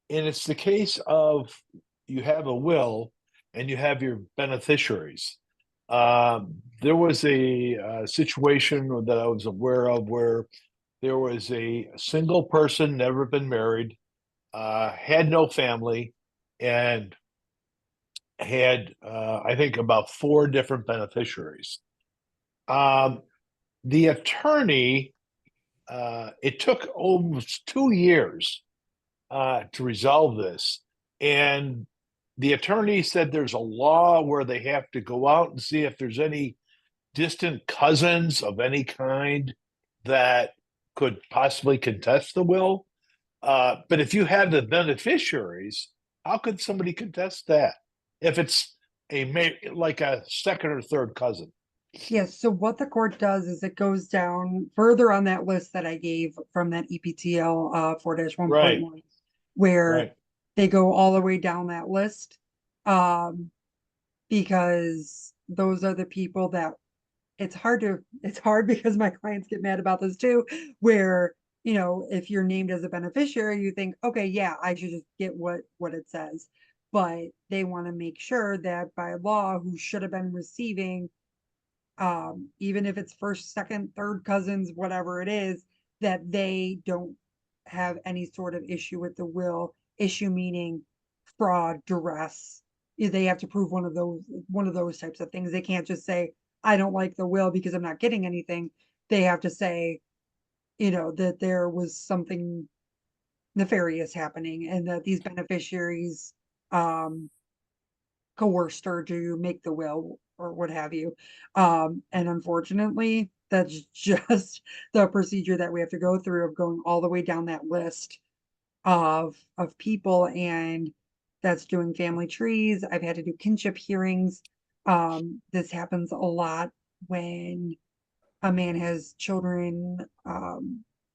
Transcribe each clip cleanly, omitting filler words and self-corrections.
And it's the case of you have a will and you have your beneficiaries. There was a situation that I was aware of where there was a single person, never been married, had no family, and had, I think, about four different beneficiaries. Um, the attorney, it took almost 2 years to resolve this. And the attorney said there's a law where they have to go out and see if there's any distant cousins of any kind that could possibly contest the will. But if you have the beneficiaries, how could somebody contest that if it's like a second or third cousin? Yes, so what the court does is it goes down further on that list that I gave from that EPTL 4 Right, 1.1, where right. they go all the way down that list. Um, because those are the people that it's hard because my clients get mad about this too, where if you're named as a beneficiary, you think, okay, yeah, I should just get what it says. But they want to make sure that by law, who should have been receiving, even if it's first, second, third cousins, whatever it is, that they don't have any sort of issue with the will. Issue meaning fraud, duress. They have to prove one of those types of things. They can't just say, I don't like the will because I'm not getting anything. They have to say, that there was something nefarious happening and that these beneficiaries um coerced her to make the will or what have you. And unfortunately, that's just the procedure that we have to go through of going all the way down that list of people, and that's doing family trees. I've had to do kinship hearings. This happens a lot when a man has children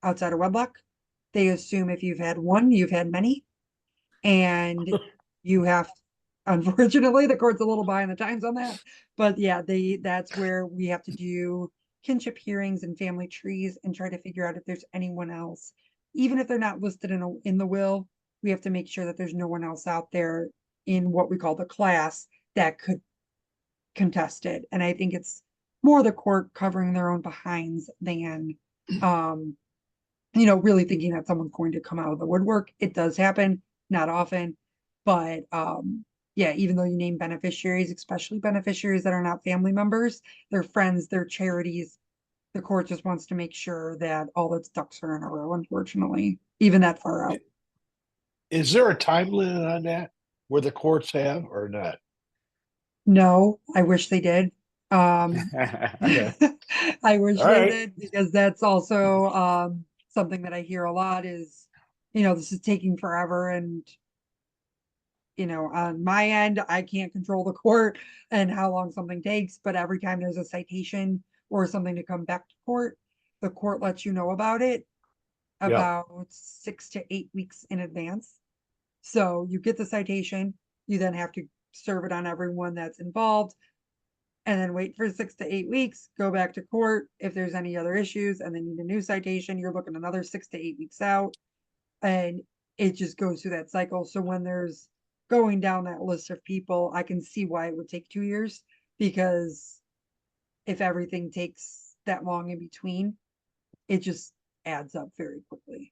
outside of wedlock. They assume if you've had one, you've had many, and you have, unfortunately, the court's a little behind the times on that. But yeah, that's where we have to do kinship hearings and family trees and try to figure out if there's anyone else. Even if they're not listed in the will, we have to make sure that there's no one else out there in what we call the class that could contest it. And I think it's more the court covering their own behinds than um really thinking that someone's going to come out of the woodwork. It does happen, not often, but yeah, even though you name beneficiaries, especially beneficiaries that are not family members, they're friends, they're charities, the court just wants to make sure that all its ducks are in a row, unfortunately, even that far out. Is there a time limit on that where the courts have or not? No, I wish they did. Um, Okay. I wish All they right. did because that's also something that I hear a lot is, this is taking forever. And on my end, I can't control the court and how long something takes, but every time there's a citation or something to come back to court, the court lets you know about it Yep. about 6 to 8 weeks in advance. So you get the citation, you then have to serve it on everyone that's involved, and then wait for 6 to 8 weeks, go back to court if there's any other issues, and then need a new citation. You're looking another 6 to 8 weeks out, and it just goes through that cycle. So when there's going down that list of people, I can see why it would take 2 years, because if everything takes that long in between, it just adds up very quickly.